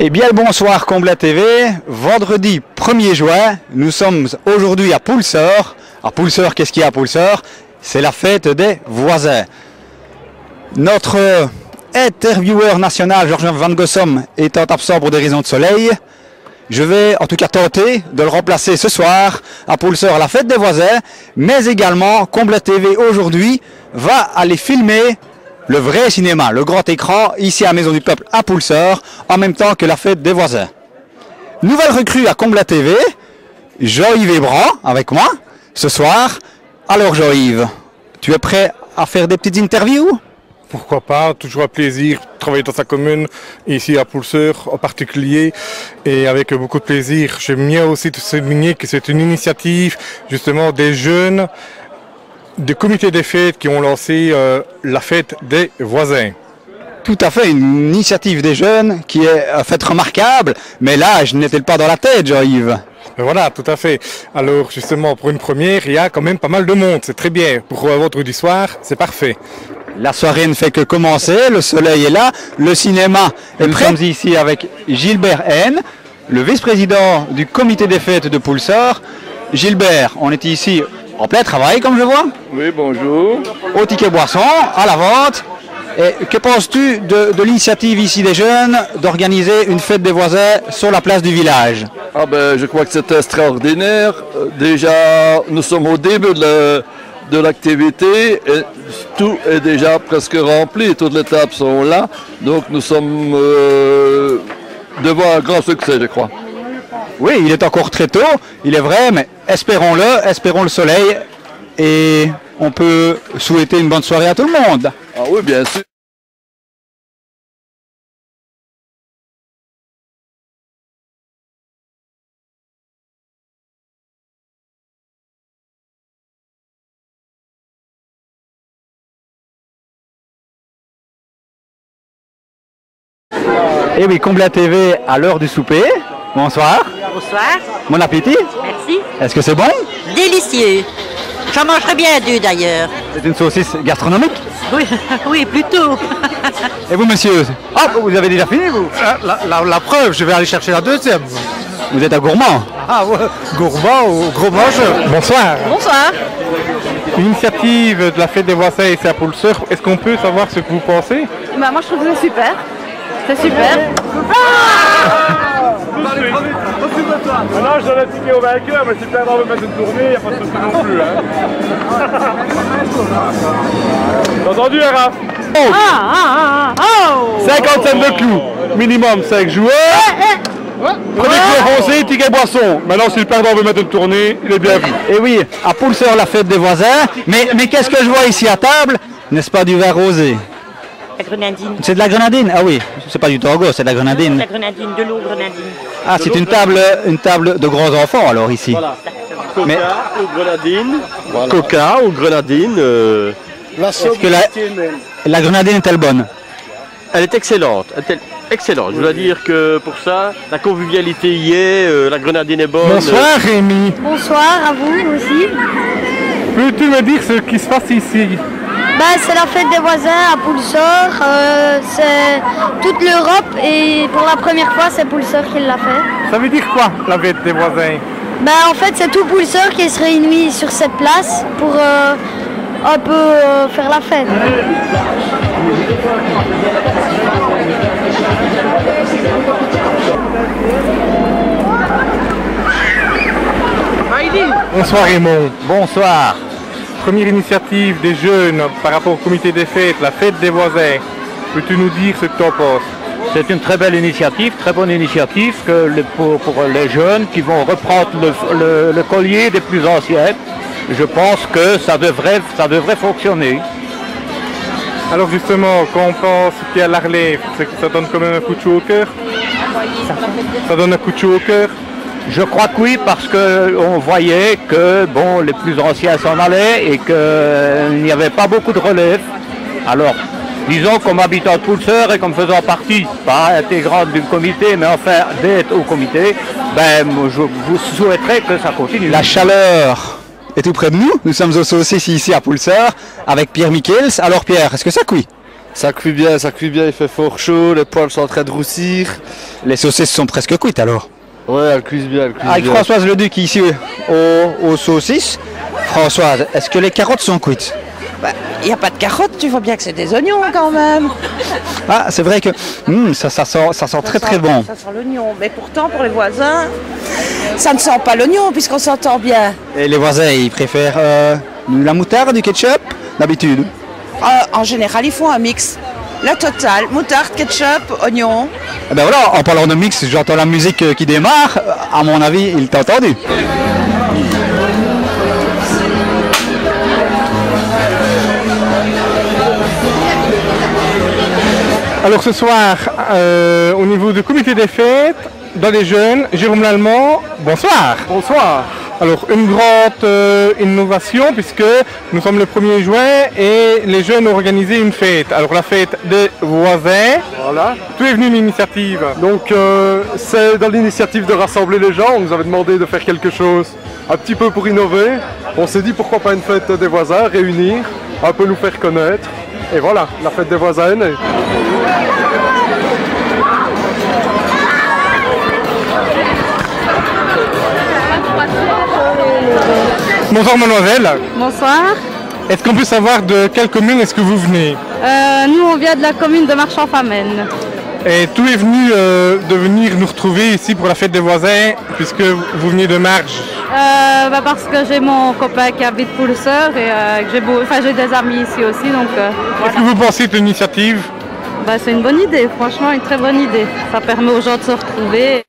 Eh bien le bonsoir Combla TV, vendredi 1er juin, nous sommes aujourd'hui à Poulseur. À Poulseur, qu'est-ce qu'il y a à Poulseur? C'est la fête des voisins. Notre intervieweur national, Georges Van Gossom, étant absent pour des raisons de soleil, je vais en tout cas tenter de le remplacer ce soir à Poulseur à la fête des voisins, mais également Combla TV aujourd'hui va aller filmer le vrai cinéma, le grand écran, ici à Maison du Peuple à Poulseur, en même temps que la fête des voisins. Nouvelle recrue à Combla TV, Jean-Yves Hébran avec moi ce soir. Alors Jean-Yves, tu es prêt à faire des petites interviews? Pourquoi pas, toujours un plaisir de travailler dans sa commune, ici à Poulseur en particulier, et avec beaucoup de plaisir. J'aime bien aussi souligner que c'est une initiative justement des jeunes, des comités des fêtes qui ont lancé la fête des voisins. Tout à fait, une initiative des jeunes qui est en fait remarquable, mais là je n'étais pas dans la tête Jean-Yves. Voilà, tout à fait. Alors justement, pour une première, il y a quand même pas mal de monde, c'est très bien. Pour vendredi soir, c'est parfait. La soirée ne fait que commencer, le soleil est là, le cinéma est prêt. Nous sommes ici avec Gilbert Haine, le vice-président du comité des fêtes de Poulseur. Gilbert, on est ici en plein travail comme je vois. Oui, bonjour. Au ticket boisson, à la vente. Et que penses-tu de l'initiative ici des jeunes d'organiser une fête des voisins sur la place du village? Ah ben, je crois que c'est extraordinaire. Déjà, nous sommes au début de l'activité et tout est déjà presque rempli, toutes les tables sont là. Donc nous sommes devant un grand succès, je crois. Oui, il est encore très tôt, il est vrai, mais espérons-le, espérons le soleil et on peut souhaiter une bonne soirée à tout le monde. Ah oui, bien sûr. Et oui, Combla TV à l'heure du souper. Bonsoir. Bonsoir. Bon appétit. Merci. Est-ce que c'est bon? Délicieux. J'en mangerai bien deux d'ailleurs. C'est une saucisse gastronomique? Oui, oui, plutôt. Et vous, monsieur? Ah, vous avez déjà fini, vous? La preuve, je vais aller chercher la deuxième. Vous êtes un gourmand? Ah ouais, gourmand ou gros mangeur. Bonsoir. Bonsoir. Une initiative de la fête des voisins ici à Poulseur. Est-ce qu'on peut savoir ce que vous pensez? Bah moi je trouve que c'est super. C'est super. Maintenant je donne un ticket au vainqueur, mais si tu perds de mettre une tournée, il n'y a pas de souci non plus. T'as entendu, Raph? 50 cents de clous, minimum 5 joueurs. Premier coup avancé, ticket boisson. Maintenant, si le perdant veut mettre une tournée, il est bien vu. Et oui, à Poulseur, la fête des voisins. Mais qu'est-ce que je vois ici à table? N'est-ce pas du vin rosé? La grenadine. C'est de la grenadine? Ah oui, c'est pas du tango, c'est de la grenadine. La grenadine, de l'eau grenadine. Ah, c'est une table de grands enfants alors ici. Voilà. Coca mais... ou grenadine. Voilà. Coca ou grenadine. Est-ce que la grenadine est-elle bonne? Elle est excellente. Excellente. Je dois dire que pour ça, la convivialité y est, la grenadine est bonne. Bonsoir Rémi. Bonsoir à vous aussi. Peux-tu me dire ce qui se passe ici? Bah, c'est la fête des voisins à Poulseur. C'est toute l'Europe et pour la première fois c'est Poulseur qui l'a fait. Ça veut dire quoi la fête des voisins? Bah en fait c'est tout Poulseur qui se réunit sur cette place pour un peu faire la fête. Bonsoir Raymond. Bonsoir. Première initiative des jeunes par rapport au comité des fêtes, la fête des voisins. Peux-tu nous dire ce que tu en penses? C'est une très belle initiative, très bonne initiative pour les jeunes qui vont reprendre le collier des plus anciens. Je pense que ça devrait fonctionner. Alors justement, quand on pense qu'il y a la relève, ça donne quand même un coup de chaud au cœur? Ça donne un coup de chaud au cœur? Je crois que oui, parce qu'on voyait que bon, les plus anciens s'en allaient et qu'il n'y avait pas beaucoup de relève. Alors, disons comme habitant de Poulseur et comme faisant partie, pas intégrante du comité, mais enfin d'être au comité, ben, je vous souhaiterais que ça continue. La chaleur est tout près de nous. Nous sommes au saucisses ici à Poulseur avec Pierre Michels. Alors Pierre, est-ce que ça cuit? Ça cuit bien, il fait fort chaud, les poils sont en train de roussir. Les saucisses sont presque cuites alors. Ouais, elles cuisent bien, Avec Françoise Leduc ici aux saucisses. Françoise, est-ce que les carottes sont cuites? Il n'y a pas de carottes, tu vois bien que c'est des oignons quand même. Ah, c'est vrai que ça sent très bon. Ça sent l'oignon, mais pourtant pour les voisins, ça ne sent pas l'oignon puisqu'on s'entend bien. Et les voisins, ils préfèrent la moutarde, du ketchup, d'habitude? En général, ils font un mix. La totale, moutarde, ketchup, oignon. Eh ben voilà, en parlant de mix, j'entends la musique qui démarre. À mon avis, il t'a entendu. Alors ce soir, au niveau du comité des fêtes, dans les jeunes, Jérôme Lallemand, bonsoir. Bonsoir. Alors une grande innovation puisque nous sommes le 1er juin et les jeunes ont organisé une fête. Alors la fête des voisins. Voilà. Tout est venu de l'initiative. Donc c'est dans l'initiative de rassembler les gens. On nous avait demandé de faire quelque chose un petit peu pour innover. On s'est dit pourquoi pas une fête des voisins, réunir, un peu nous faire connaître. Et voilà, la fête des voisins est née. Bonsoir mademoiselle. Bonsoir. Est-ce qu'on peut savoir de quelle commune est-ce que vous venez? Nous on vient de la commune de Marchand-Famenne. Et tout est venu de venir nous retrouver ici pour la fête des voisins puisque vous venez de Marge. Parce que j'ai mon copain qui habite Poulseur et que j'ai des amis ici aussi. Donc, Qu'est-ce que vous pensez de l'initiative? C'est une bonne idée, franchement une très bonne idée. Ça permet aux gens de se retrouver.